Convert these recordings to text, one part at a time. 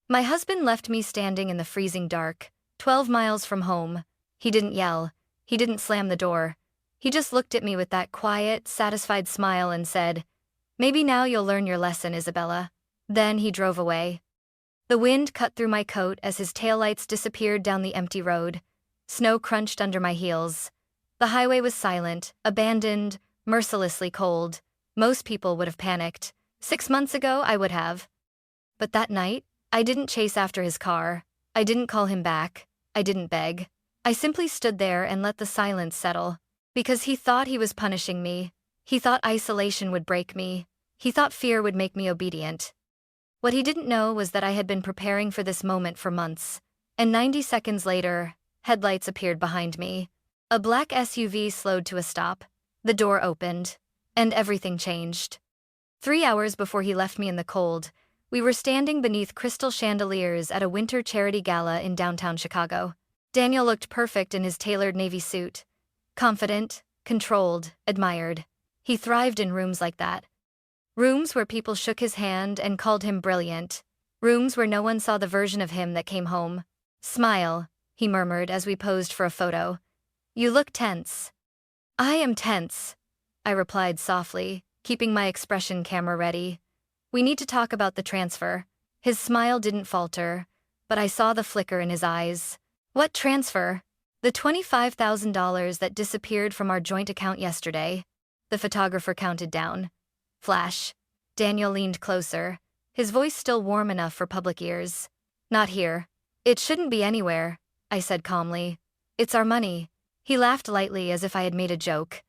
My husband left me standing in the freezing dark, 12 miles from home. He didn't yell. He didn't slam the door. He just looked at me with that quiet, satisfied smile and said, "Maybe now you'll learn your lesson, Isabella." Then he drove away. The wind cut through my coat as his taillights disappeared down the empty road. Snow crunched under my heels. The highway was silent, abandoned, mercilessly cold. Most people would have panicked. 6 months ago, I would have. But that night, I didn't chase after his car. I didn't call him back. I didn't beg. I simply stood there and let the silence settle. Because he thought he was punishing me. He thought isolation would break me. He thought fear would make me obedient. What he didn't know was that I had been preparing for this moment for months. And 90 seconds later, headlights appeared behind me. A black SUV slowed to a stop. The door opened. And everything changed. 3 hours before he left me in the cold, we were standing beneath crystal chandeliers at a winter charity gala in downtown Chicago. Daniel looked perfect in his tailored navy suit. Confident, controlled, admired. He thrived in rooms like that. Rooms where people shook his hand and called him brilliant. Rooms where no one saw the version of him that came home. "Smile," he murmured as we posed for a photo. "You look tense." "I am tense," I replied softly, keeping my expression camera ready. "We need to talk about the transfer." His smile didn't falter, but I saw the flicker in his eyes. "What transfer?" "The $25,000 that disappeared from our joint account yesterday." The photographer counted down. Flash. Daniel leaned closer, his voice still warm enough for public ears. "Not here." "It shouldn't be anywhere," I said calmly. "It's our money." He laughed lightly as if I had made a joke.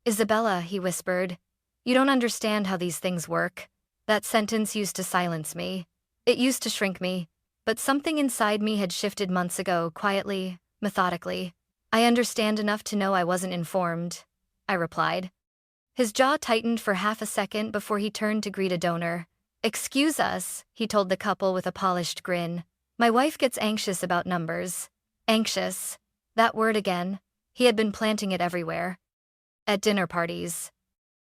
"Isabella," he whispered, "you don't understand how these things work." That sentence used to silence me. It used to shrink me. But something inside me had shifted months ago, quietly, methodically. "I understand enough to know I wasn't informed," I replied. His jaw tightened for half a second before he turned to greet a donor. "Excuse us," he told the couple with a polished grin. "My wife gets anxious about numbers." Anxious. That word again. He had been planting it everywhere. At dinner parties.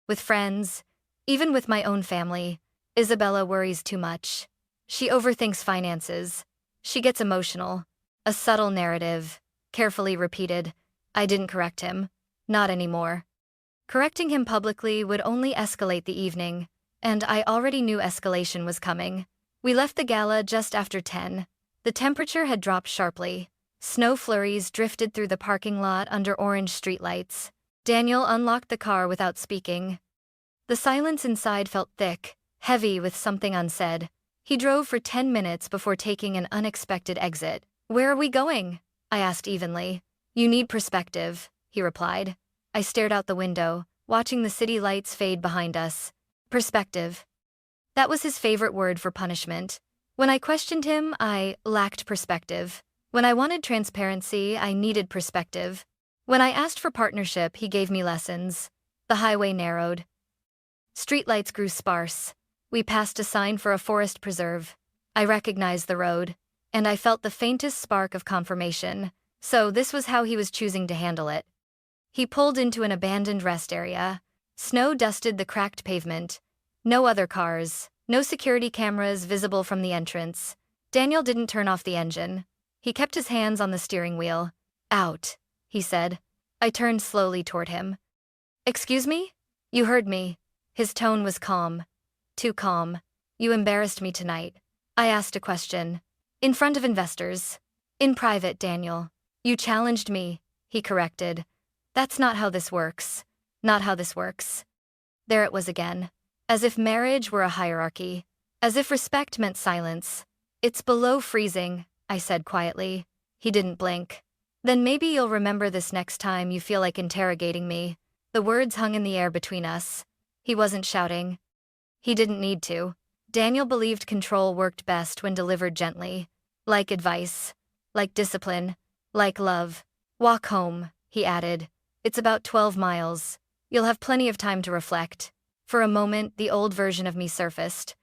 With friends. Even with my own family. Isabella worries too much. She overthinks finances. She gets emotional. A subtle narrative. Carefully repeated. I didn't correct him. Not anymore. Correcting him publicly would only escalate the evening, and I already knew escalation was coming. We left the gala just after 10. The temperature had dropped sharply. Snow flurries drifted through the parking lot under orange streetlights. Daniel unlocked the car without speaking. The silence inside felt thick, heavy with something unsaid. He drove for 10 minutes before taking an unexpected exit. "Where are we going?" I asked evenly. "You need perspective," he replied. I stared out the window, watching the city lights fade behind us. Perspective. That was his favorite word for punishment. When I questioned him, I lacked perspective. When I wanted transparency, I needed perspective. When I asked for partnership, he gave me lessons. The highway narrowed. Streetlights grew sparse. We passed a sign for a forest preserve. I recognized the road, and I felt the faintest spark of confirmation. So this was how he was choosing to handle it. He pulled into an abandoned rest area. Snow dusted the cracked pavement. No other cars, no security cameras visible from the entrance. Daniel didn't turn off the engine. He kept his hands on the steering wheel. "Out," he said. I turned slowly toward him. "Excuse me?" "You heard me." His tone was calm. Too calm. "You embarrassed me tonight." I asked a question. "In front of investors." "In private, Daniel." "You challenged me," he corrected. "That's not how this works. Not how this works." There it was again. As if marriage were a hierarchy. As if respect meant silence. "It's below freezing," I said quietly. He didn't blink. "Then maybe you'll remember this next time you feel like interrogating me." The words hung in the air between us. He wasn't shouting. He didn't need to. Daniel believed control worked best when delivered gently. Like advice. Like discipline. Like love. "Walk home," he added. "It's about 12 miles. You'll have plenty of time to reflect." For a moment, the old version of me surfaced.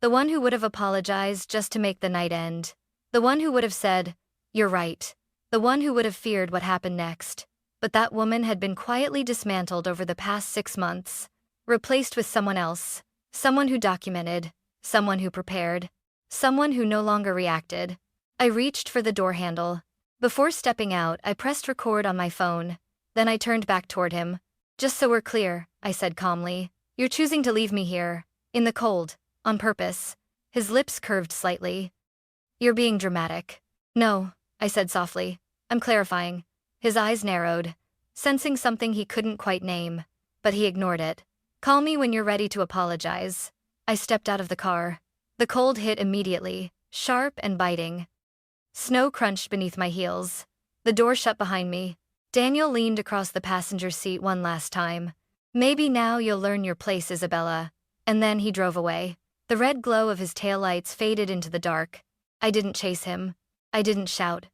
The one who would have apologized just to make the night end. The one who would have said, "You're right." The one who would have feared what happened next. But that woman had been quietly dismantled over the past 6 months. Replaced with someone else. Someone who documented. Someone who prepared. Someone who no longer reacted. I reached for the door handle. Before stepping out, I pressed record on my phone. Then I turned back toward him. Just so we're clear, I said calmly. You're choosing to leave me here, in the cold, on purpose. His lips curved slightly. You're being dramatic. No, I said softly. I'm clarifying. His eyes narrowed, sensing something he couldn't quite name, but he ignored it. Call me when you're ready to apologize. I stepped out of the car. The cold hit immediately, sharp and biting. Snow crunched beneath my heels. The door shut behind me. Daniel leaned across the passenger seat one last time. Maybe now you'll learn your place, Isabella. And then he drove away. The red glow of his taillights faded into the dark. I didn't chase him. I didn't shout.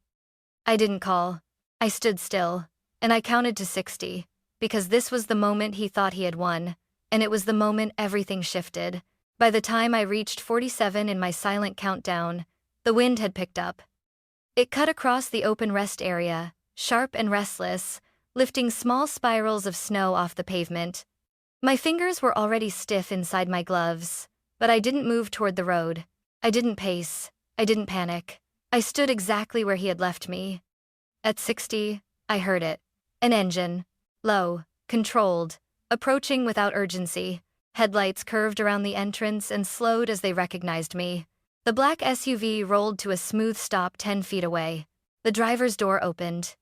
I didn't call. I stood still, and I counted to 60, because this was the moment he thought he had won, and it was the moment everything shifted. By the time I reached 47 in my silent countdown, the wind had picked up. It cut across the open rest area, sharp and restless, lifting small spirals of snow off the pavement. My fingers were already stiff inside my gloves, but I didn't move toward the road. I didn't pace. I didn't panic. I stood exactly where he had left me. At 60, I heard it. An engine. Low, controlled, approaching without urgency. Headlights curved around the entrance and slowed as they recognized me. The black SUV rolled to a smooth stop 10 feet away. The driver's door opened.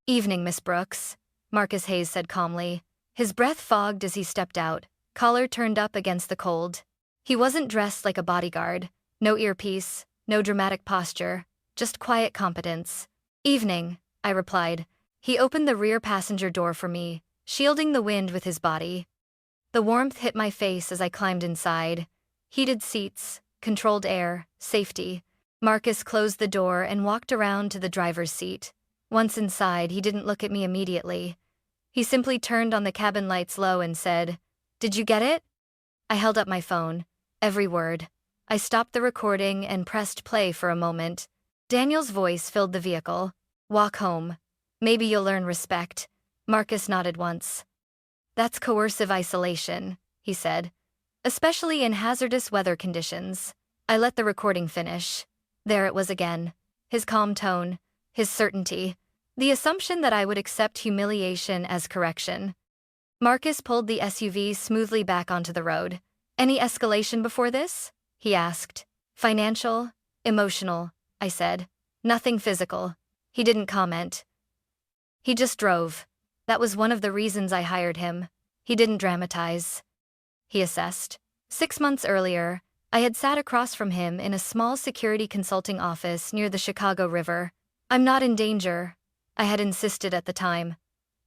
Evening, Miss Brooks, Marcus Hayes said calmly. His breath fogged as he stepped out, collar turned up against the cold. He wasn't dressed like a bodyguard. No earpiece, no dramatic posture, just quiet competence. Evening, I replied. He opened the rear passenger door for me, shielding the wind with his body. The warmth hit my face as I climbed inside. Heated seats, controlled air, safety. Marcus closed the door and walked around to the driver's seat. Once inside, he didn't look at me immediately. He simply turned on the cabin lights low and said, "Did you get it?" I held up my phone. Every word. I stopped the recording and pressed play for a moment. Daniel's voice filled the vehicle. "Walk home. Maybe you'll learn respect." Marcus nodded once. "That's coercive isolation," he said. "Especially in hazardous weather conditions." I let the recording finish. There it was again. His calm tone, his certainty, the assumption that I would accept humiliation as correction. Marcus pulled the SUV smoothly back onto the road. "Any escalation before this?" he asked. "Financial, emotional," I said. "Nothing physical." He didn't comment. He just drove. That was one of the reasons I hired him. He didn't dramatize. He assessed. 6 months earlier, I had sat across from him in a small security consulting office near the Chicago River. "I'm not in danger," I had insisted at the time.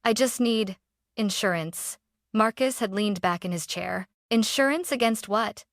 "I just need insurance." Marcus had leaned back in his chair. "Insurance against what?"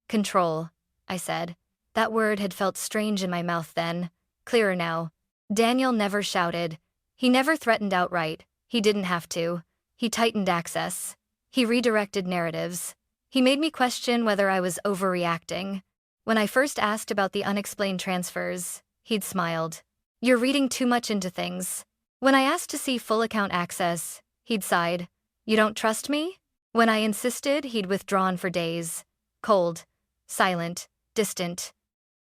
"Control," I said. That word had felt strange in my mouth then. Clearer now. Daniel never shouted. He never threatened outright. He didn't have to. He tightened access. He redirected narratives. He made me question whether I was overreacting. When I first asked about the unexplained transfers, he'd smiled. "You're reading too much into things." When I asked to see full account access, he'd sighed. "You don't trust me?" When I insisted, he'd withdrawn for days. Cold, silent, distant.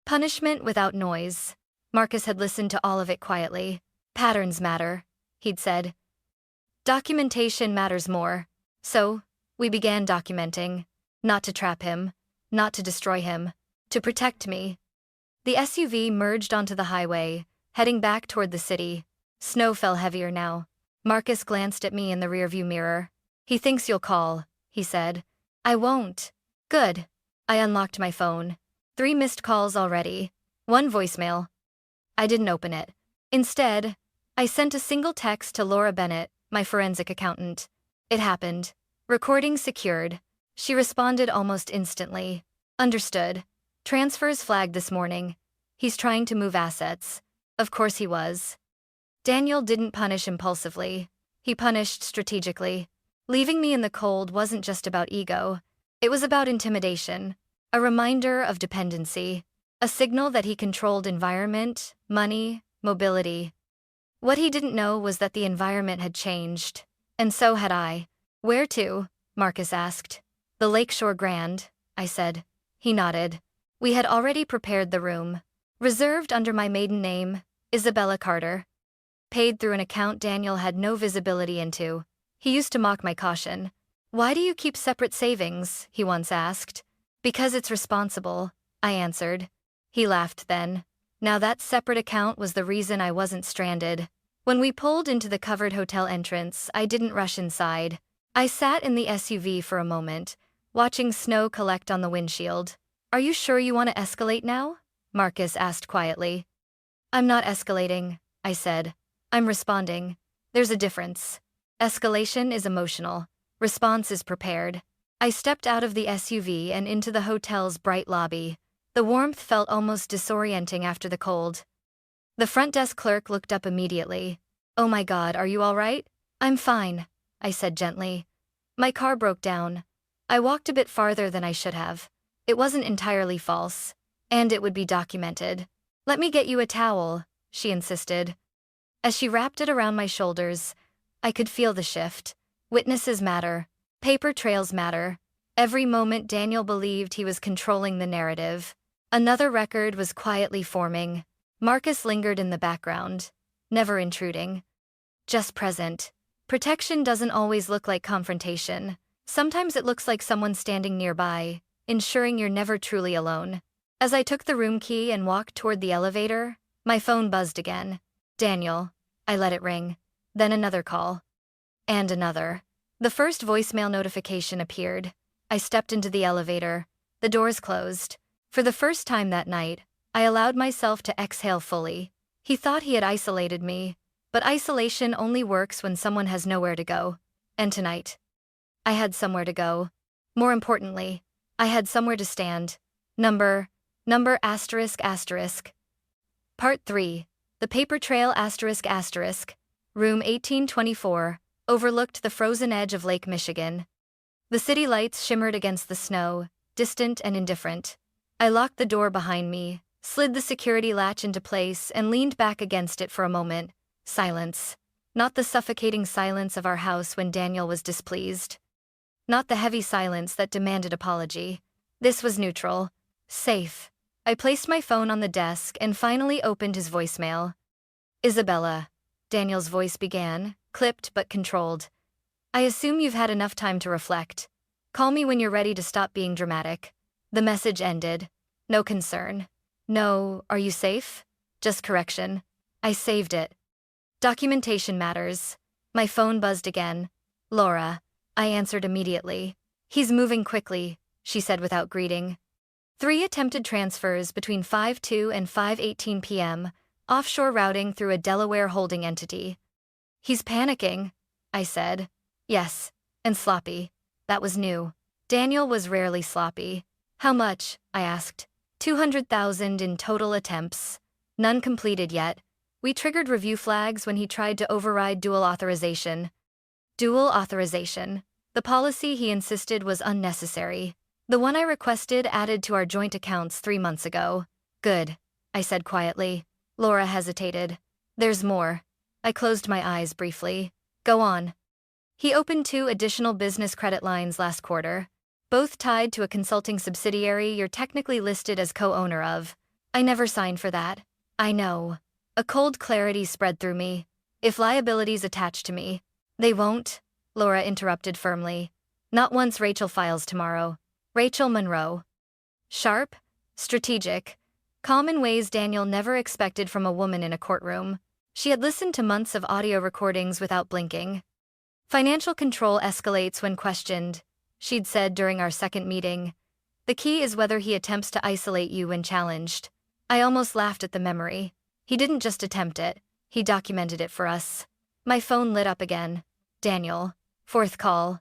Punishment without noise. Marcus had listened to all of it quietly. "Patterns matter," he'd said. "Documentation matters more." So, we began documenting. Not to trap him, not to destroy him, to protect me. The SUV merged onto the highway, heading back toward the city. Snow fell heavier now. Marcus glanced at me in the rearview mirror. "He thinks you'll call," he said. "I won't." "Good." I unlocked my phone. 3 missed calls already. 1 voicemail. I didn't open it. Instead, I sent a single text to Laura Bennett, my forensic accountant. It happened. Recording secured. She responded almost instantly. "Understood. Transfers flagged this morning. He's trying to move assets." Of course he was. Daniel didn't punish impulsively. He punished strategically. Leaving me in the cold wasn't just about ego. It was about intimidation. A reminder of dependency. A signal that he controlled environment, money, mobility. What he didn't know was that the environment had changed. And so had I. "Where to?" Marcus asked. "The Lakeshore Grand," I said. He nodded. We had already prepared the room. Reserved under my maiden name, Isabella Carter. Paid through an account Daniel had no visibility into. He used to mock my caution. "Why do you keep separate savings?" he once asked. "Because it's responsible," I answered. He laughed then. Now that separate account was the reason I wasn't stranded. When we pulled into the covered hotel entrance, I didn't rush inside. I sat in the SUV for a moment, watching snow collect on the windshield. "Are you sure you want to escalate now?" Marcus asked quietly. "I'm not escalating," I said. "I'm responding. There's a difference. Escalation is emotional. Response is prepared." I stepped out of the SUV and into the hotel's bright lobby. The warmth felt almost disorienting after the cold. The front desk clerk looked up immediately. "Oh my God, are you all right?" "I'm fine," I said gently. "My car broke down. I walked a bit farther than I should have. It wasn't entirely false. And it would be documented." "Let me get you a towel," she insisted. As she wrapped it around my shoulders, I could feel the shift. Witnesses matter. Paper trails matter. Every moment Daniel believed he was controlling the narrative. Another record was quietly forming. Marcus lingered in the background, never intruding. Just present. Protection doesn't always look like confrontation. Sometimes it looks like someone standing nearby, ensuring you're never truly alone. As I took the room key and walked toward the elevator, my phone buzzed again. "Daniel." I let it ring. Then another call. And another. The first voicemail notification appeared. I stepped into the elevator. The doors closed. For the first time that night, I allowed myself to exhale fully. He thought he had isolated me, but isolation only works when someone has nowhere to go. And tonight, I had somewhere to go. More importantly, I had somewhere to stand. Number asterisk asterisk. Part 3. The paper trail asterisk asterisk. Room 1824, overlooked the frozen edge of Lake Michigan. The city lights shimmered against the snow, distant and indifferent. I locked the door behind me, slid the security latch into place, and leaned back against it for a moment. Silence. Not the suffocating silence of our house when Daniel was displeased. Not the heavy silence that demanded apology. This was neutral. Safe. I placed my phone on the desk and finally opened his voicemail. "Isabella," Daniel's voice began, clipped but controlled. "I assume you've had enough time to reflect. Call me when you're ready to stop being dramatic." The message ended. No concern. No, "Are you safe?" Just correction. I saved it. Documentation matters. My phone buzzed again. "Laura." I answered immediately. "He's moving quickly," she said without greeting. 3 attempted transfers between 5:02 and 5:18 p.m., offshore routing through a Delaware holding entity. "He's panicking," I said. "Yes, and sloppy." That was new. Daniel was rarely sloppy. "How much?" I asked. 200,000 in total attempts. None completed yet. We triggered review flags when he tried to override dual authorization. Dual authorization. The policy he insisted was unnecessary. The one I requested added to our joint accounts 3 months ago. "Good," I said quietly. Laura hesitated. "There's more." I closed my eyes briefly. "Go on." He opened 2 additional business credit lines last quarter. Both tied to a consulting subsidiary you're technically listed as co-owner of. I never signed for that. I know. A cold clarity spread through me. If liabilities attach to me. "They won't," Laura interrupted firmly. "Not once Rachel files tomorrow. Rachel Monroe." Sharp, strategic, calm in ways Daniel never expected from a woman in a courtroom. She had listened to months of audio recordings without blinking. "Financial control escalates when questioned," she'd said during our second meeting. "The key is whether he attempts to isolate you when challenged." I almost laughed at the memory. He didn't just attempt it, he documented it for us. My phone lit up again. "Daniel." 4th call.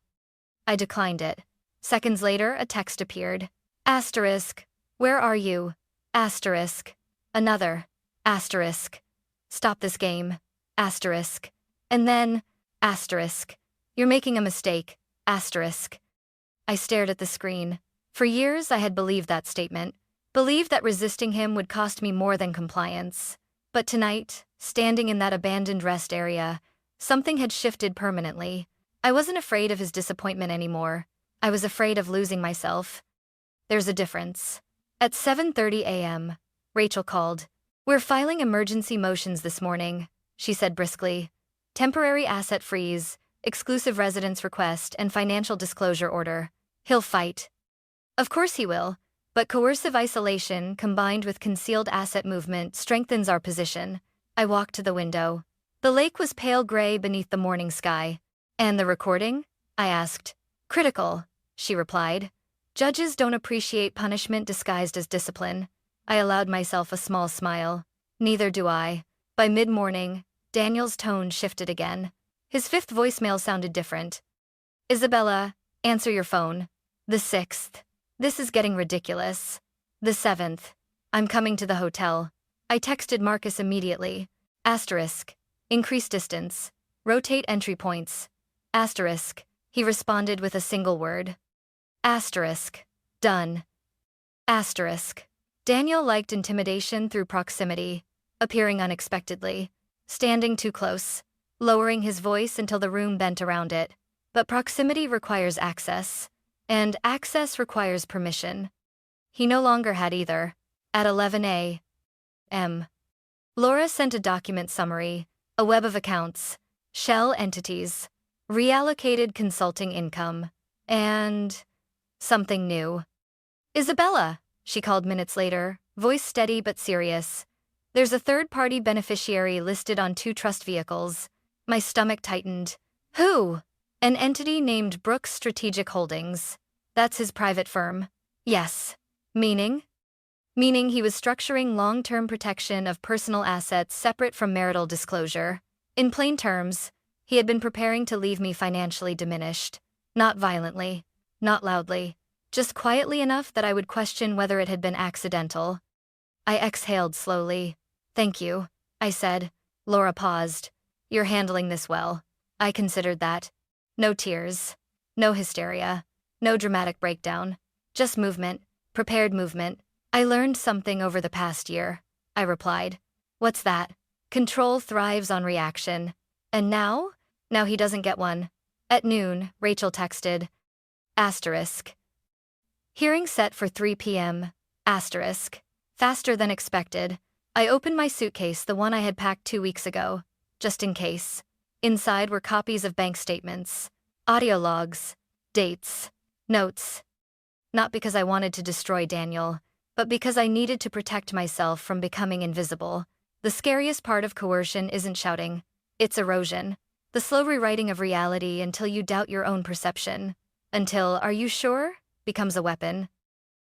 I declined it. Seconds later, a text appeared. Asterisk. "Where are you?" Asterisk. Another. Asterisk. "Stop this game." Asterisk. And then, asterisk. "You're making a mistake." Asterisk. I stared at the screen. For years I had believed that statement. Believed that resisting him would cost me more than compliance. But tonight, standing in that abandoned rest area, something had shifted permanently. I wasn't afraid of his disappointment anymore. I was afraid of losing myself. There's a difference. At 7:30 a.m., Rachel called. "We're filing emergency motions this morning," she said briskly. "Temporary asset freeze, exclusive residence request, and financial disclosure order. He'll fight." Of course he will, but coercive isolation combined with concealed asset movement strengthens our position. I walked to the window. The lake was pale gray beneath the morning sky. "And the recording?" I asked. "Critical," she replied. "Judges don't appreciate punishment disguised as discipline." I allowed myself a small smile. Neither do I. By mid-morning, Daniel's tone shifted again. His fifth voicemail sounded different. "Isabella, answer your phone." The 6th. "This is getting ridiculous." The 7th. "I'm coming to the hotel." I texted Marcus immediately. Asterisk. "Increase distance. Rotate entry points." Asterisk. He responded with a single word. Asterisk. "Done." Asterisk. Daniel liked intimidation through proximity, appearing unexpectedly, standing too close, lowering his voice until the room bent around it. But proximity requires access, and access requires permission. He no longer had either. At 11 a.m., Laura sent a document summary, a web of accounts, shell entities, reallocated consulting income, and something new. "Isabella," she called minutes later, voice steady but serious. "There's a third-party beneficiary listed on 2 trust vehicles." My stomach tightened. "Who?" "An entity named Brooks Strategic Holdings. That's his private firm." "Yes." "Meaning?" "Meaning he was structuring long-term protection of personal assets separate from marital disclosure. In plain terms, he had been preparing to leave me financially diminished. Not violently, not loudly, just quietly enough that I would question whether it had been accidental." I exhaled slowly. "Thank you," I said. Laura paused. "You're handling this well." I considered that. No tears. No hysteria. No dramatic breakdown. Just movement. Prepared movement. "I learned something over the past year," I replied. "What's that?" "Control thrives on reaction. And now? Now he doesn't get one." At noon, Rachel texted. Asterisk. "Hearing set for 3 p.m. Asterisk. Faster than expected." I opened my suitcase, the one I had packed 2 weeks ago, just in case. Inside were copies of bank statements, audio logs, dates, notes. Not because I wanted to destroy Daniel, but because I needed to protect myself from becoming invisible. The scariest part of coercion isn't shouting. It's erosion. The slow rewriting of reality until you doubt your own perception. Until "are you sure?" becomes a weapon.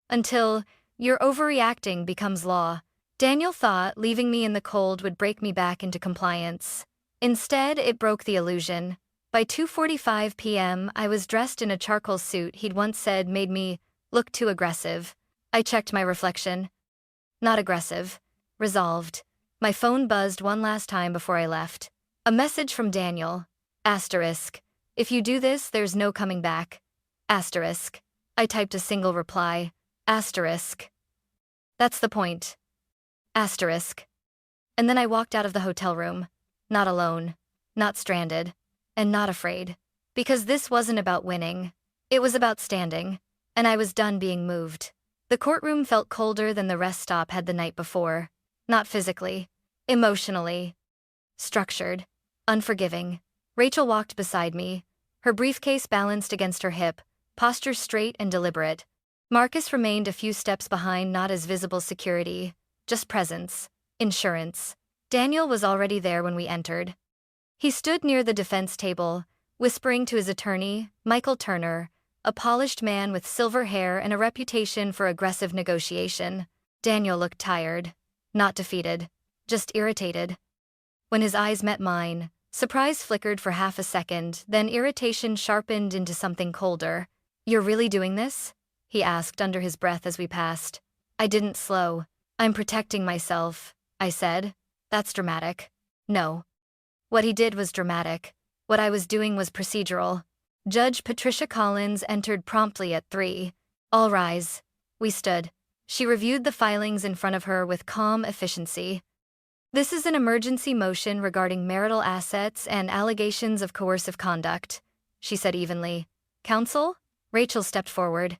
Until "you're overreacting" becomes law. Daniel thought leaving me in the cold would break me back into compliance. Instead, it broke the illusion. By 2:45 p.m., I was dressed in a charcoal suit he'd once said made me look too aggressive. I checked my reflection. Not aggressive. Resolved. My phone buzzed one last time before I left. A message from Daniel. Asterisk. "If you do this, there's no coming back." Asterisk. I typed a single reply. Asterisk. "That's the point." Asterisk. And then I walked out of the hotel room. Not alone. Not stranded. And not afraid. Because this wasn't about winning. It was about standing. And I was done being moved. The courtroom felt colder than the rest stop had the night before. Not physically. Emotionally. Structured. Unforgiving. Rachel walked beside me. Her briefcase balanced against her hip, posture straight and deliberate. Marcus remained a few steps behind, not as visible security, just presence. Insurance. Daniel was already there when we entered. He stood near the defense table, whispering to his attorney, Michael Turner, a polished man with silver hair and a reputation for aggressive negotiation. Daniel looked tired. Not defeated. Just irritated. When his eyes met mine, surprise flickered for half a second, then irritation sharpened into something colder. "You're really doing this?" he asked under his breath as we passed. I didn't slow. "I'm protecting myself," I said. "That's dramatic." No. What he did was dramatic. What I was doing was procedural. Judge Patricia Collins entered promptly at 3. "All rise." We stood. She reviewed the filings in front of her with calm efficiency. "This is an emergency motion regarding marital assets and allegations of coercive conduct," she said evenly. "Counsel?" Rachel stepped forward.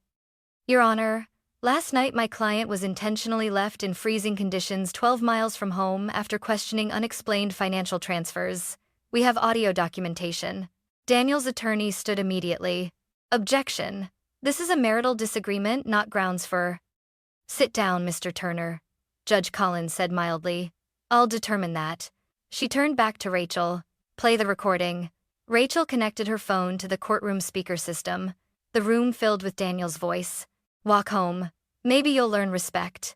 "Your Honor, Last night my client was intentionally left in freezing conditions 12 miles from home after questioning unexplained financial transfers. We have audio documentation. Daniel's attorney stood immediately. Objection. This is a marital disagreement, not grounds for. Sit down, Mr. Turner. Judge Collins said mildly. I'll determine that. She turned back to Rachel. Play the recording. Rachel connected her phone to the courtroom speaker system. The room filled with Daniel's voice. Walk home. Maybe you'll learn respect.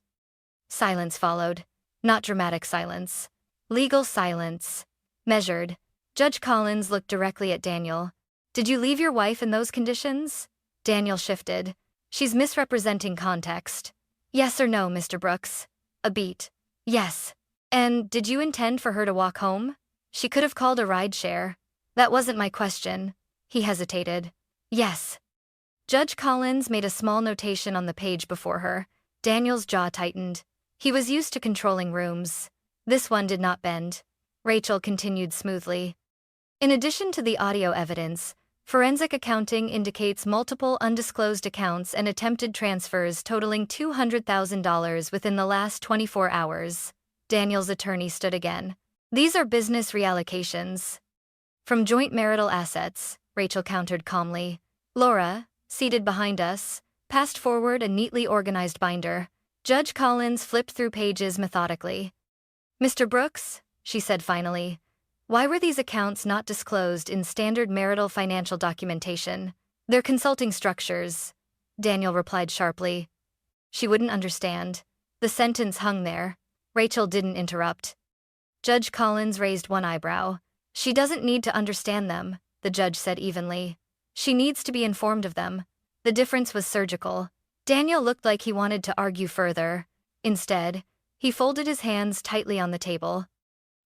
Silence followed. Not dramatic silence. Legal silence. Measured. Judge Collins looked directly at Daniel. Did you leave your wife in those conditions? Daniel shifted. She's misrepresenting context. Yes or no, Mr. Brooks? A beat. Yes. And did you intend for her to walk home? She could have called a rideshare. That wasn't my question. He hesitated. Yes. Judge Collins made a small notation on the page before her. Daniel's jaw tightened. He was used to controlling rooms. This one did not bend. Rachel continued smoothly. In addition to the audio evidence, forensic accounting indicates multiple undisclosed accounts and attempted transfers totaling $200,000 within the last 24 hours. Daniel's attorney stood again. These are business reallocations. From joint marital assets, Rachel countered calmly. Laura, seated behind us, passed forward a neatly organized binder. Judge Collins flipped through pages methodically. Mr. Brooks, she said finally, why were these accounts not disclosed in standard marital financial documentation? They're consulting structures, Daniel replied sharply. She wouldn't understand. The sentence hung there. Rachel didn't interrupt. Judge Collins raised one eyebrow. She doesn't need to understand them, the judge said evenly. She needs to be informed of them. The difference was surgical. Daniel looked like he wanted to argue further. Instead, he folded his hands tightly on the table.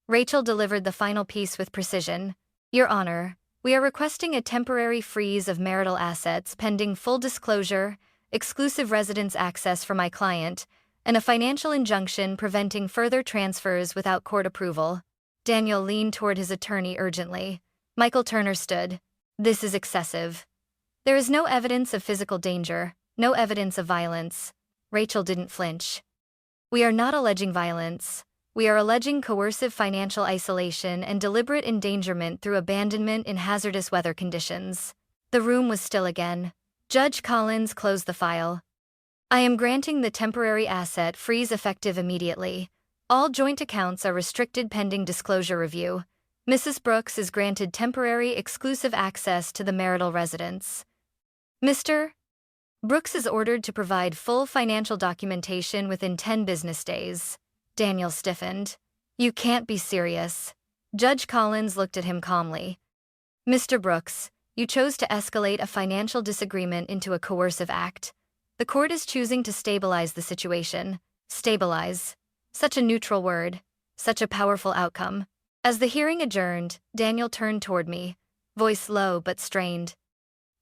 Rachel delivered the final piece with precision. Your Honor, we are requesting a temporary freeze of marital assets pending full disclosure, exclusive residence access for my client, and a financial injunction preventing further transfers without court approval. Daniel leaned toward his attorney urgently. Michael Turner stood. This is excessive. There is no evidence of physical danger, no evidence of violence. Rachel didn't flinch. We are not alleging violence. We are alleging coercive financial isolation and deliberate endangerment through abandonment in hazardous weather conditions. The room was still again. Judge Collins closed the file. I am granting the temporary asset freeze effective immediately. All joint accounts are restricted pending disclosure review. Mrs. Brooks is granted temporary exclusive access to the marital residence. Mr. Brooks is ordered to provide full financial documentation within 10 business days. Daniel stiffened. You can't be serious. Judge Collins looked at him calmly. Mr. Brooks, you chose to escalate a financial disagreement into a coercive act. The court is choosing to stabilize the situation. Stabilize. Such a neutral word. Such a powerful outcome. As the hearing adjourned, Daniel turned toward me, voice low but strained.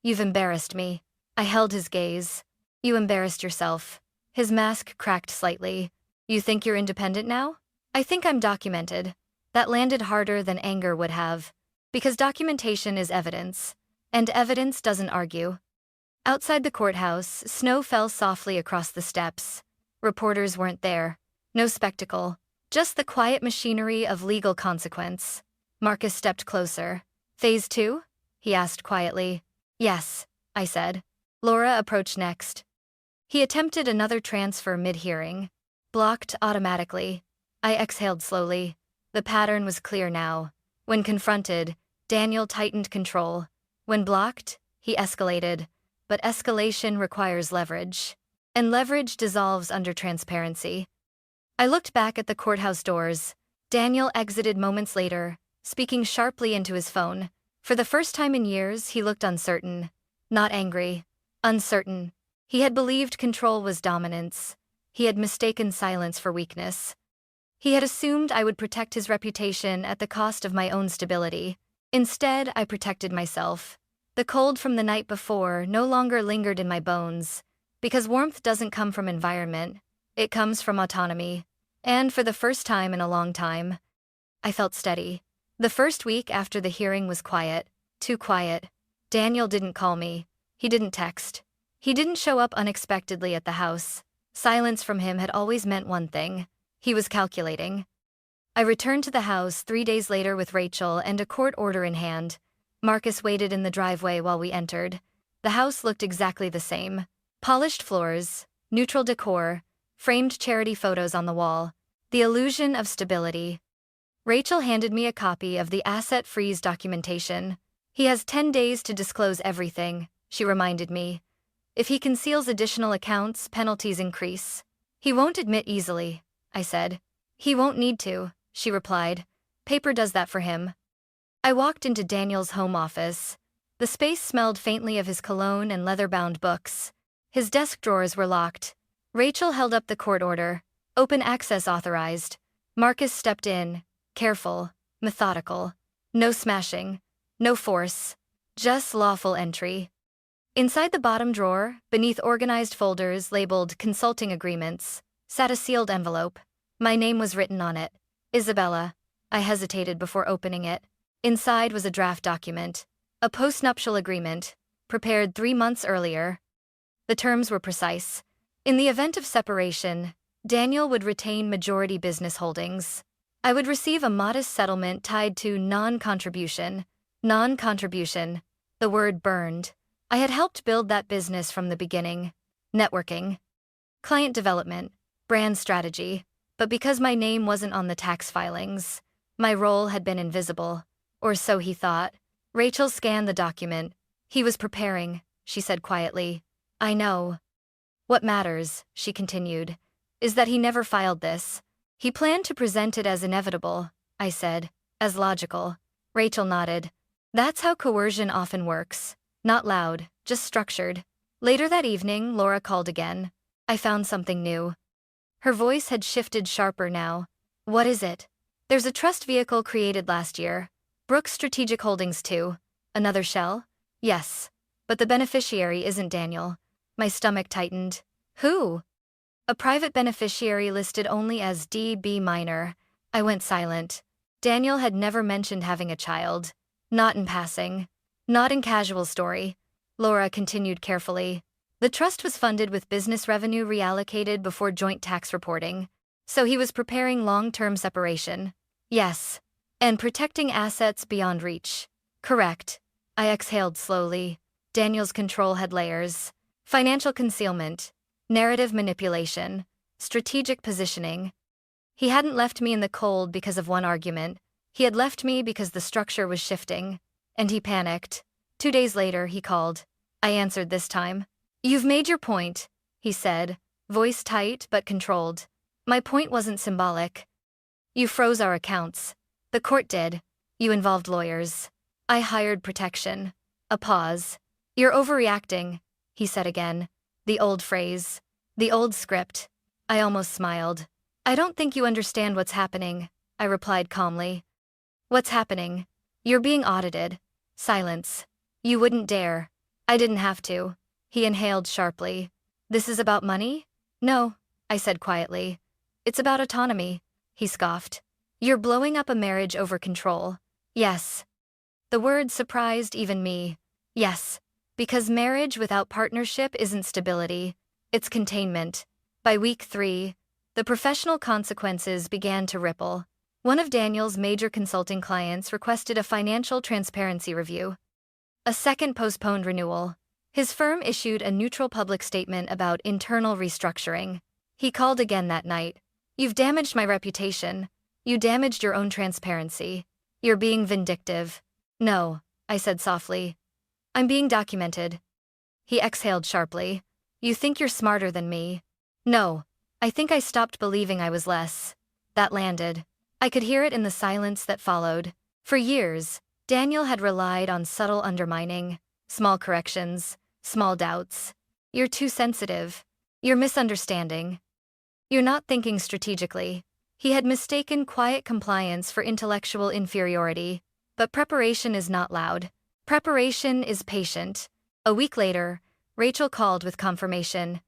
You've embarrassed me. I held his gaze. You embarrassed yourself. His mask cracked slightly. You think you're independent now? I think I'm documented. That landed harder than anger would have. Because documentation is evidence. And evidence doesn't argue. Outside the courthouse, snow fell softly across the steps. Reporters weren't there. No spectacle. Just the quiet machinery of legal consequence. Marcus stepped closer. Phase 2? He asked quietly. Yes, I said. Laura approached next. He attempted another transfer mid-hearing. Blocked automatically. I exhaled slowly. The pattern was clear now. When confronted, Daniel tightened control. When blocked, he escalated. But escalation requires leverage. And leverage dissolves under transparency. I looked back at the courthouse doors. Daniel exited moments later, speaking sharply into his phone. For the first time in years, he looked uncertain. Not angry. Uncertain. He had believed control was dominance. He had mistaken silence for weakness. He had assumed I would protect his reputation at the cost of my own stability. Instead, I protected myself. The cold from the night before no longer lingered in my bones. Because warmth doesn't come from environment. It comes from autonomy. And for the first time in a long time, I felt steady. The first week after the hearing was quiet. Too quiet. Daniel didn't call me. He didn't text. He didn't show up unexpectedly at the house. Silence from him had always meant one thing. He was calculating. I returned to the house 3 days later with Rachel and a court order in hand. Marcus waited in the driveway while we entered. The house looked exactly the same. Polished floors, neutral decor, framed charity photos on the wall. The illusion of stability. Rachel handed me a copy of the asset freeze documentation. He has 10 days to disclose everything, she reminded me. If he conceals additional accounts, penalties increase. He won't admit easily, I said. He won't need to, she replied. Paper does that for him. I walked into Daniel's home office. The space smelled faintly of his cologne and leather-bound books. His desk drawers were locked. Rachel held up the court order. Open access authorized. Marcus stepped in, careful, methodical. No smashing, no force, just lawful entry. Inside the bottom drawer, beneath organized folders labeled consulting agreements, sat a sealed envelope. My name was written on it. Isabella. I hesitated before opening it. Inside was a draft document, a postnuptial agreement, prepared 3 months earlier. The terms were precise. In the event of separation, Daniel would retain majority business holdings. I would receive a modest settlement tied to non-contribution. Non-contribution. The word burned. I had helped build that business from the beginning. Networking. Client development. Brand strategy. But because my name wasn't on the tax filings, my role had been invisible. Or so he thought. Rachel scanned the document. He was preparing, she said quietly. I know. What matters, she continued, is that he never filed this. He planned to present it as inevitable, I said, as logical. Rachel nodded. That's how coercion often works. Not loud, just structured. Later that evening, Laura called again. I found something new. Her voice had shifted sharper now. What is it? There's a trust vehicle created last year. Brooks Strategic Holdings 2. Another shell? Yes. But the beneficiary isn't Daniel. My stomach tightened. Who? A private beneficiary listed only as D.B. Minor. I went silent. Daniel had never mentioned having a child. Not in passing. Not in casual story. Laura continued carefully. The trust was funded with business revenue reallocated before joint tax reporting. So he was preparing long-term separation. Yes. And protecting assets beyond reach. Correct. I exhaled slowly. Daniel's control had layers. Financial concealment. Narrative manipulation. Strategic positioning. He hadn't left me in the cold because of one argument. He had left me because the structure was shifting. And he panicked. 2 days later, he called. I answered this time. You've made your point, he said, voice tight but controlled. My point wasn't symbolic. You froze our accounts. The court did. You involved lawyers. I hired protection. A pause. You're overreacting, he said again. The old phrase. The old script. I almost smiled. I don't think you understand what's happening, I replied calmly. What's happening? You're being audited. Silence. You wouldn't dare. I didn't have to. He inhaled sharply. This is about money? No, I said quietly. It's about autonomy, he scoffed. You're blowing up a marriage over control. Yes. The word surprised even me. Yes. Because marriage without partnership isn't stability. It's containment. By week 3, the professional consequences began to ripple. One of Daniel's major consulting clients requested a financial transparency review. A second postponed renewal. His firm issued a neutral public statement about internal restructuring. He called again that night. You've damaged my reputation. You damaged your own transparency. You're being vindictive. No, I said softly. I'm being documented. He exhaled sharply. You think you're smarter than me. No, I think I stopped believing I was less. That landed. I could hear it in the silence that followed. For years, Daniel had relied on subtle undermining, small corrections, small doubts. You're too sensitive. You're misunderstanding. You're not thinking strategically. He had mistaken quiet compliance for intellectual inferiority. But preparation is not loud. Preparation is patient. A week later, Rachel called with confirmation.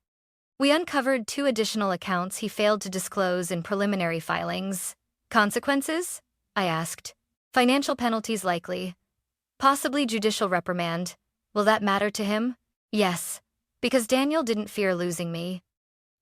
We uncovered 2 additional accounts he failed to disclose in preliminary filings. Consequences? I asked. Financial penalties likely. Possibly judicial reprimand. Will that matter to him? Yes. Because Daniel didn't fear losing me.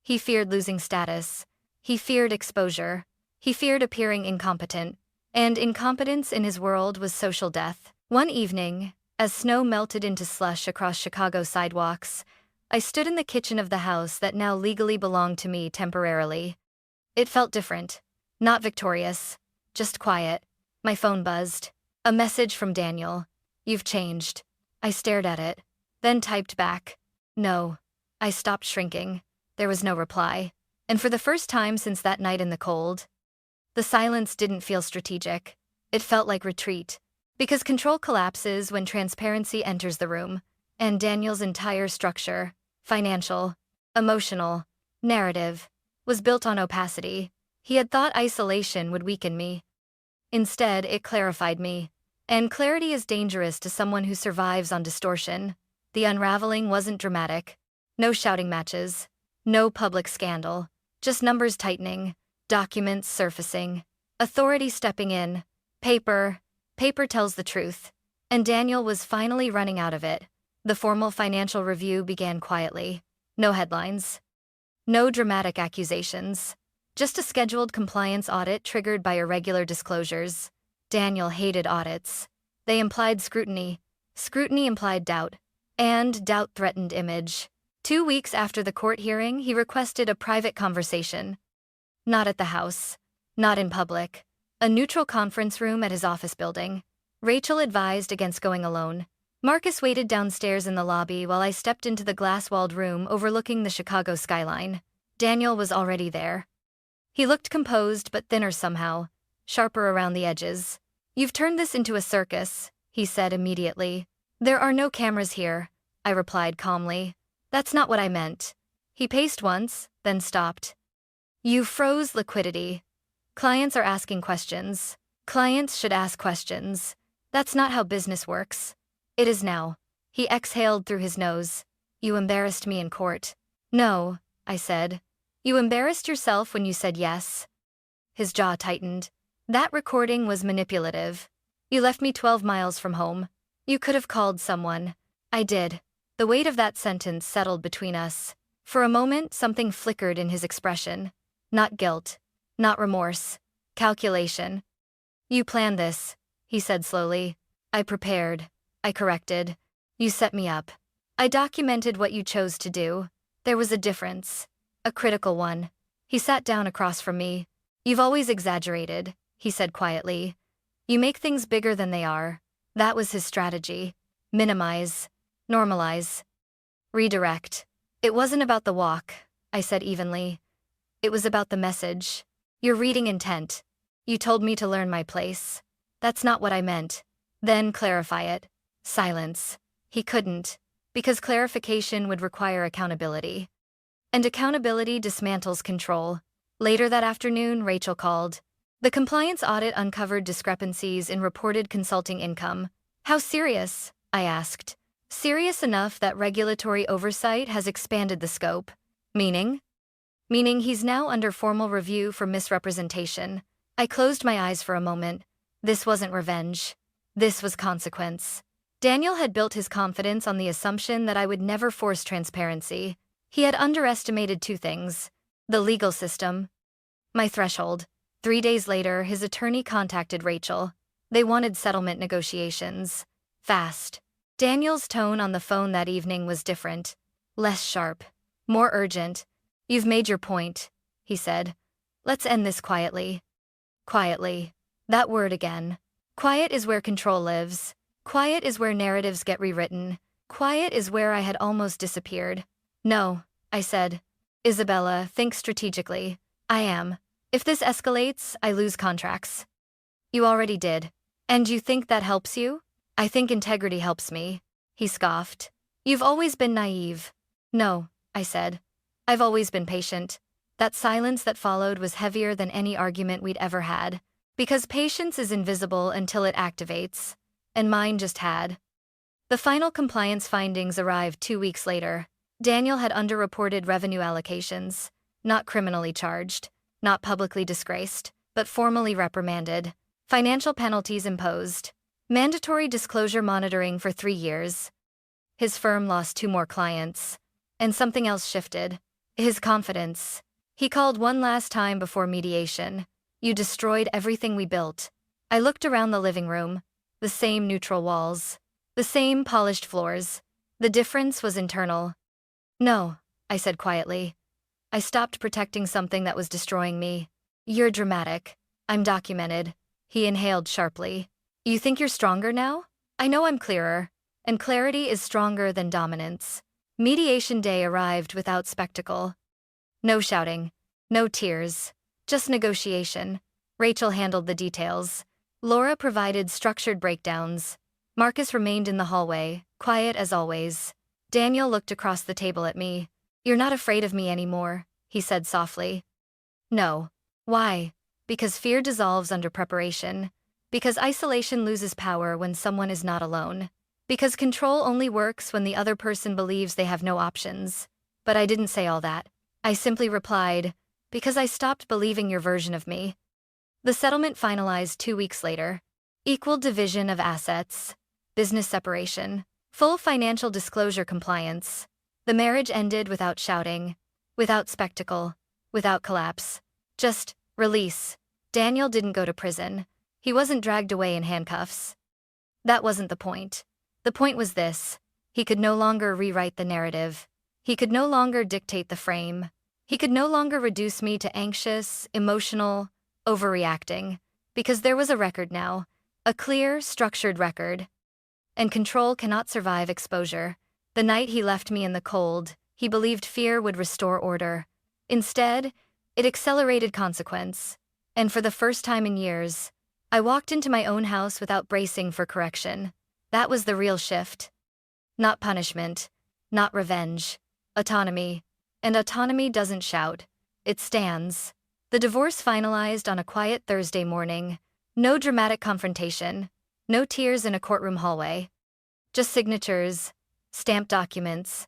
He feared losing status. He feared exposure. He feared appearing incompetent. And incompetence in his world was social death. One evening, as snow melted into slush across Chicago sidewalks, I stood in the kitchen of the house that now legally belonged to me temporarily. It felt different. Not victorious. Just quiet. My phone buzzed. A message from Daniel. "You've changed." I stared at it, then typed back, "No." I stopped shrinking. There was no reply. And for the first time since that night in the cold, the silence didn't feel strategic. It felt like retreat. Because control collapses when transparency enters the room, and Daniel's entire structure, financial, emotional, narrative, was built on opacity. He had thought isolation would weaken me. Instead, it clarified me. And clarity is dangerous to someone who survives on distortion. The unraveling wasn't dramatic. No shouting matches. No public scandal. Just numbers tightening. Documents surfacing. Authority stepping in. Paper tells the truth. And Daniel was finally running out of it. The formal financial review began quietly. No headlines. No dramatic accusations. Just a scheduled compliance audit triggered by irregular disclosures. Daniel hated audits. They implied scrutiny. Scrutiny implied doubt. And doubt threatened image. 2 weeks after the court hearing, he requested a private conversation. Not at the house. Not in public. A neutral conference room at his office building. Rachel advised against going alone. Marcus waited downstairs in the lobby while I stepped into the glass-walled room overlooking the Chicago skyline. Daniel was already there. He looked composed but thinner somehow, sharper around the edges. "You've turned this into a circus," he said immediately. "There are no cameras here," I replied calmly. "That's not what I meant." He paced once, then stopped. "You froze liquidity. Clients are asking questions. Clients should ask questions. That's not how business works. It is now." He exhaled through his nose. "You embarrassed me in court." "No," I said. "You embarrassed yourself when you said yes." His jaw tightened. "That recording was manipulative. You left me 12 miles from home. You could have called someone." I did. The weight of that sentence settled between us. For a moment, something flickered in his expression. Not guilt. Not remorse. Calculation. "You planned this," he said slowly. "I prepared. I corrected. You set me up. I documented what you chose to do. There was a difference. A critical one." He sat down across from me. "You've always exaggerated," he said quietly. "You make things bigger than they are." That was his strategy. Minimize. Normalize. Redirect. "It wasn't about the walk," I said evenly. "It was about the message. You're reading intent. You told me to learn my place. That's not what I meant." "Then clarify it." Silence. He couldn't, because clarification would require accountability. And accountability dismantles control. Later that afternoon, Rachel called. The compliance audit uncovered discrepancies in reported consulting income. "How serious?" I asked. "Serious enough that regulatory oversight has expanded the scope." "Meaning?" "Meaning he's now under formal review for misrepresentation." I closed my eyes for a moment. This wasn't revenge. This was consequence. Daniel had built his confidence on the assumption that I would never force transparency. He had underestimated two things: the legal system, my threshold. 3 days later, his attorney contacted Rachel. They wanted settlement negotiations. Fast. Daniel's tone on the phone that evening was different. Less sharp. More urgent. "You've made your point," he said. "Let's end this quietly." Quietly. That word again. Quiet is where control lives. Quiet is where narratives get rewritten. Quiet is where I had almost disappeared. "No," I said. "Isabella, think strategically." "I am. If this escalates, I lose contracts." "You already did. And you think that helps you?" "I think integrity helps me." He scoffed. "You've always been naive." "No," I said. "I've always been patient." That silence that followed was heavier than any argument we'd ever had. Because patience is invisible until it activates. And mine just had. The final compliance findings arrived 2 weeks later. Daniel had underreported revenue allocations. Not criminally charged. Not publicly disgraced. But formally reprimanded. Financial penalties imposed. Mandatory disclosure monitoring for 3 years. His firm lost 2 more clients. And something else shifted. His confidence. He called one last time before mediation. You destroyed everything we built. I looked around the living room. The same neutral walls. The same polished floors. The difference was internal. No, I said quietly. I stopped protecting something that was destroying me. You're dramatic. I'm documented. He inhaled sharply. You think you're stronger now? I know I'm clearer. And clarity is stronger than dominance. Mediation day arrived without spectacle. No shouting. No tears. Just negotiation. Rachel handled the details. Laura provided structured breakdowns. Marcus remained in the hallway, quiet as always. Daniel looked across the table at me. You're not afraid of me anymore, he said softly. No. Why? Because fear dissolves under preparation. Because isolation loses power when someone is not alone. Because control only works when the other person believes they have no options. But I didn't say all that. I simply replied, because I stopped believing your version of me. The settlement finalized 2 weeks later. Equal division of assets. Business separation. Full financial disclosure compliance. The marriage ended without shouting. Without spectacle. Without collapse. Just release. Daniel didn't go to prison. He wasn't dragged away in handcuffs. That wasn't the point. The point was this. He could no longer rewrite the narrative. He could no longer dictate the frame. He could no longer reduce me to anxious, emotional, overreacting. Because there was a record now. A clear, structured record. And control cannot survive exposure. The night he left me in the cold, he believed fear would restore order. Instead, it accelerated consequence. And for the first time in years, I walked into my own house without bracing for correction. That was the real shift. Not punishment. Not revenge. Autonomy. And autonomy doesn't shout. It stands. The divorce finalized on a quiet Thursday morning. No dramatic confrontation. No tears in a courtroom hallway. Just signatures. Stamped documents.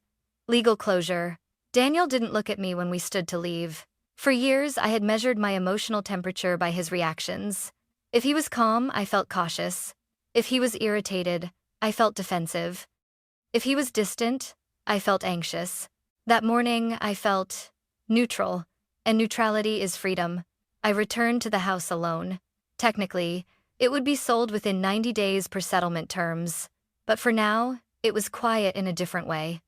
Legal closure. Daniel didn't look at me when we stood to leave. For years, I had measured my emotional temperature by his reactions. If he was calm, I felt cautious. If he was irritated, I felt defensive. If he was distant, I felt anxious. That morning, I felt neutral. And neutrality is freedom. I returned to the house alone. Technically, it would be sold within 90 days per settlement terms. But for now, it was quiet in a different way.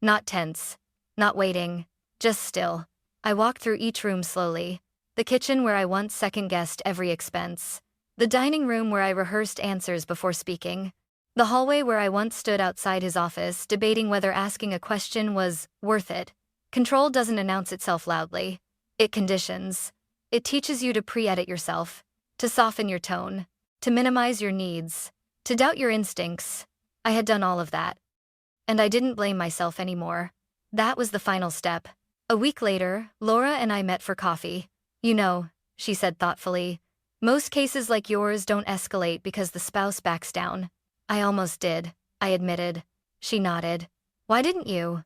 Not tense. Not waiting. Just still. I walked through each room slowly. The kitchen where I once second-guessed every expense. The dining room where I rehearsed answers before speaking. The hallway where I once stood outside his office debating whether asking a question was worth it. Control doesn't announce itself loudly. It conditions. It teaches you to pre-edit yourself, to soften your tone, to minimize your needs, to doubt your instincts. I had done all of that. And I didn't blame myself anymore. That was the final step. A week later, Laura and I met for coffee. You know, she said thoughtfully, most cases like yours don't escalate because the spouse backs down. I almost did, I admitted. She nodded. Why didn't you?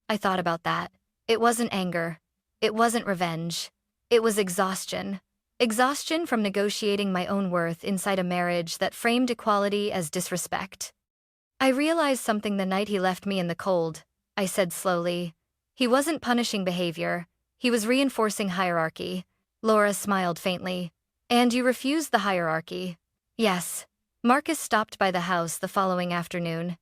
I thought about that. It wasn't anger. It wasn't revenge. It was exhaustion. Exhaustion from negotiating my own worth inside a marriage that framed equality as disrespect. I realized something the night he left me in the cold, I said slowly. He wasn't punishing behavior. He was reinforcing hierarchy. Laura smiled faintly. And you refused the hierarchy. Yes. Marcus stopped by the house the following afternoon.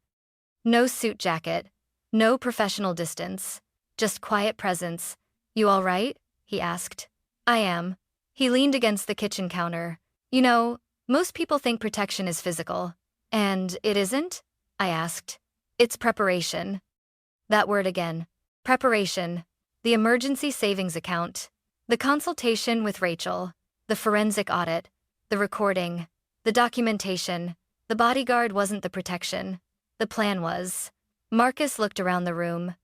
No suit jacket. No professional distance. Just quiet presence. You all right? He asked. I am. He leaned against the kitchen counter. You know, most people think protection is physical. And it isn't? I asked. It's preparation. That word again. Preparation. The emergency savings account. The consultation with Rachel. The forensic audit. The recording. The documentation. The bodyguard wasn't the protection. The plan was. Marcus looked around the room.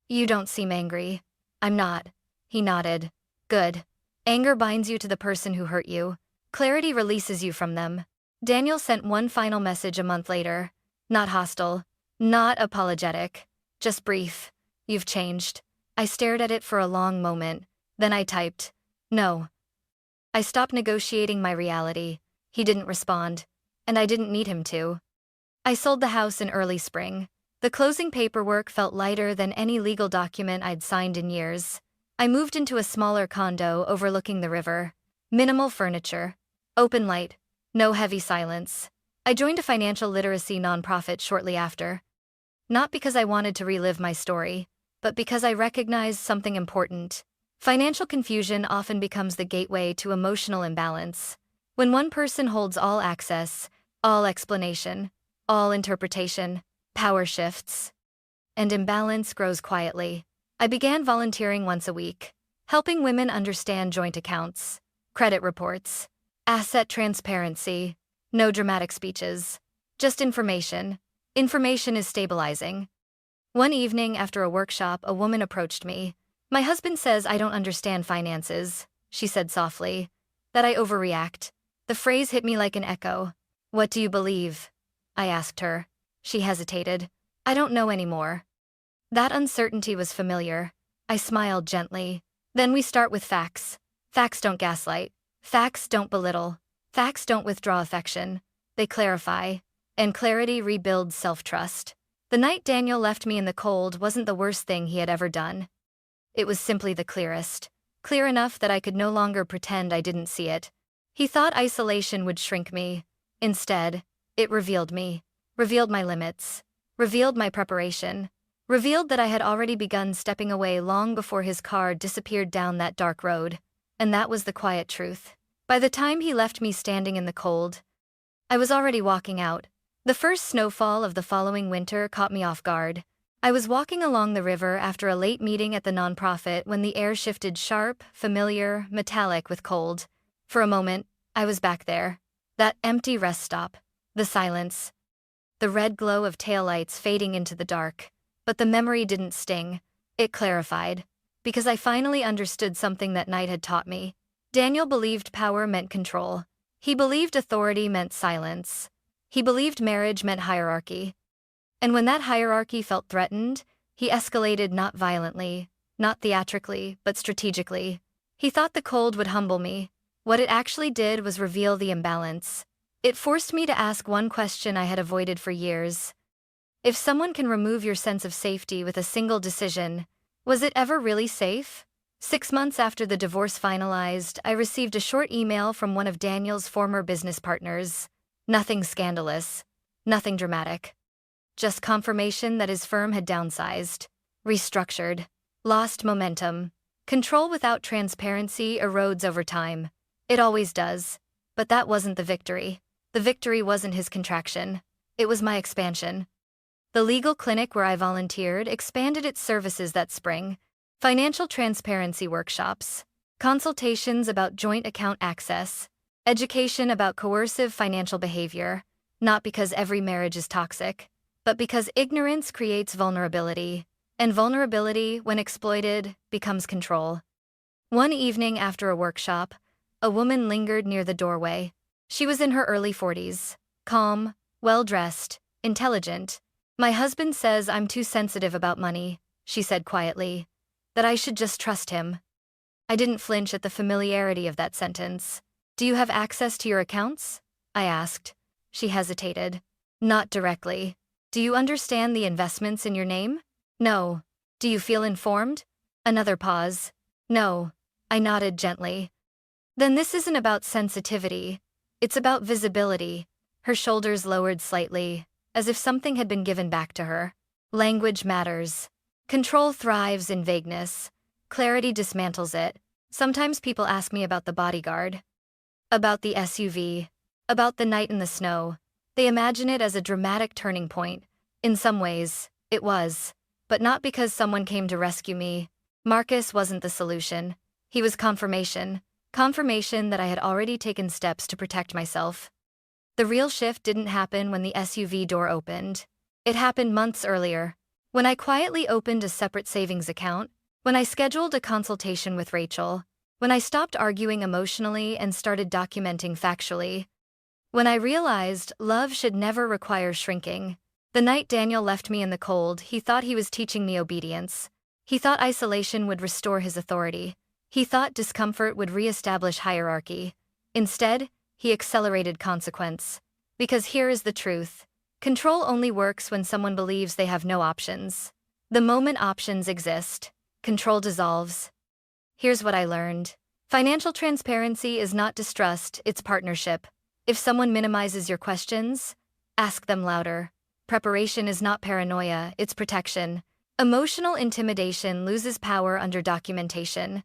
You don't seem angry. I'm not. He nodded. Good. Anger binds you to the person who hurt you. Clarity releases you from them. Daniel sent one final message a month later. Not hostile. Not apologetic. Just brief. You've changed. I stared at it for a long moment. Then I typed. No. I stopped negotiating my reality. He didn't respond. And I didn't need him to. I sold the house in early spring. The closing paperwork felt lighter than any legal document I'd signed in years. I moved into a smaller condo overlooking the river. Minimal furniture. Open light. No heavy silence. I joined a financial literacy nonprofit shortly after. Not because I wanted to relive my story, but because I recognized something important. Financial confusion often becomes the gateway to emotional imbalance. When one person holds all access, all explanation, all interpretation, power shifts, and imbalance grows quietly. I began volunteering once a week, helping women understand joint accounts, credit reports, asset transparency. No dramatic speeches, just information. Information is stabilizing. One evening after a workshop, a woman approached me. "My husband says I don't understand finances," she said softly, "that I overreact." The phrase hit me like an echo. "What do you believe?" I asked her. She hesitated. "I don't know anymore." That uncertainty was familiar. I smiled gently. "Then we start with facts. Facts don't gaslight. Facts don't belittle. Facts don't withdraw affection. They clarify. And clarity rebuilds self-trust." The night Daniel left me in the cold wasn't the worst thing he had ever done. It was simply the clearest. Clear enough that I could no longer pretend I didn't see it. He thought isolation would shrink me. Instead, it revealed me. Revealed my limits. Revealed my preparation. Revealed that I had already begun stepping away long before his car disappeared down that dark road. And that was the quiet truth. By the time he left me standing in the cold, I was already walking out. The first snowfall of the following winter caught me off guard. I was walking along the river after a late meeting at the nonprofit when the air shifted sharp, familiar, metallic with cold. For a moment, I was back there. That empty rest stop. The silence. The red glow of taillights fading into the dark. But the memory didn't sting. It clarified. Because I finally understood something that night had taught me. Daniel believed power meant control. He believed authority meant silence. He believed marriage meant hierarchy. And when that hierarchy felt threatened, he escalated not violently, not theatrically, but strategically. He thought the cold would humble me. What it actually did was reveal the imbalance. It forced me to ask one question I had avoided for years. If someone can remove your sense of safety with a single decision, was it ever really safe? 6 months after the divorce finalized, I received a short email from one of Daniel's former business partners. Nothing scandalous. Nothing dramatic. Just confirmation that his firm had downsized, restructured, lost momentum. Control without transparency erodes over time. It always does. But that wasn't the victory. The victory wasn't his contraction. It was my expansion. The legal clinic where I volunteered expanded its services that spring. Financial transparency workshops, consultations about joint account access, education about coercive financial behavior, not because every marriage is toxic, but because ignorance creates vulnerability, and vulnerability, when exploited, becomes control. One evening after a workshop, a woman lingered near the doorway. She was in her early 40s, calm, well-dressed, intelligent. "My husband says I'm too sensitive about money," she said quietly. "That I should just trust him." I didn't flinch at the familiarity of that sentence. "Do you have access to your accounts?" I asked. She hesitated. "Not directly." "Do you understand the investments in your name?" "No." "Do you feel informed?" Another pause. "No." I nodded gently. "Then this isn't about sensitivity. It's about visibility." Her shoulders lowered slightly, as if something had been given back to her. Language matters. Control thrives in vagueness. Clarity dismantles it. Sometimes people ask me about the Bodyguard. About the SUV. About the night in the snow. They imagine it as a dramatic turning point. In some ways, it was. But not because someone came to rescue me. Marcus wasn't the solution. He was confirmation. Confirmation that I had already taken steps to protect myself. The real shift didn't happen when the SUV door opened. It happened months earlier. When I quietly opened a separate savings account, when I scheduled a consultation with Rachel, when I stopped arguing emotionally and started documenting factually, when I realized love should never require shrinking. The night Daniel left me in the cold, he thought he was teaching me obedience. He thought isolation would restore his authority. He thought discomfort would reestablish hierarchy. Instead, he accelerated consequence. Because here is the truth. Control only works when someone believes they have no options. The moment options exist, control dissolves. Here's what I learned. Financial transparency is not distrust, it's partnership. If someone minimizes your questions, ask them louder. Preparation is not paranoia, it's protection. Emotional intimidation loses power under documentation.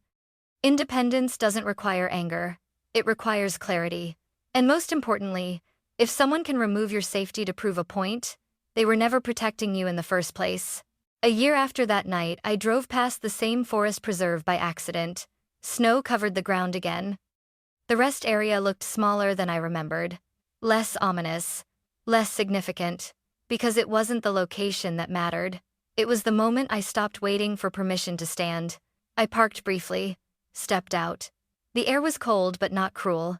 Independence doesn't require anger, it requires clarity. And most importantly, if someone can remove your safety to prove a point, they were never protecting you in the first place. A year after that night, I drove past the same forest preserve by accident. Snow covered the ground again. The rest area looked smaller than I remembered. Less ominous. Less significant. Because it wasn't the location that mattered. It was the moment I stopped waiting for permission to stand. I parked briefly. Stepped out. The air was cold but not cruel.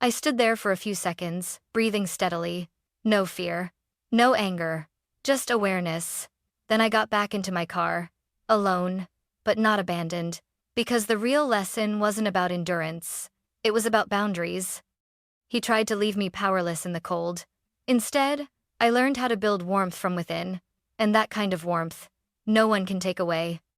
I stood there for a few seconds, breathing steadily. No fear. No anger. Just awareness. Then I got back into my car. Alone. But not abandoned. Because the real lesson wasn't about endurance. It was about boundaries. He tried to leave me powerless in the cold. Instead, I learned how to build warmth from within. And that kind of warmth, no one can take away.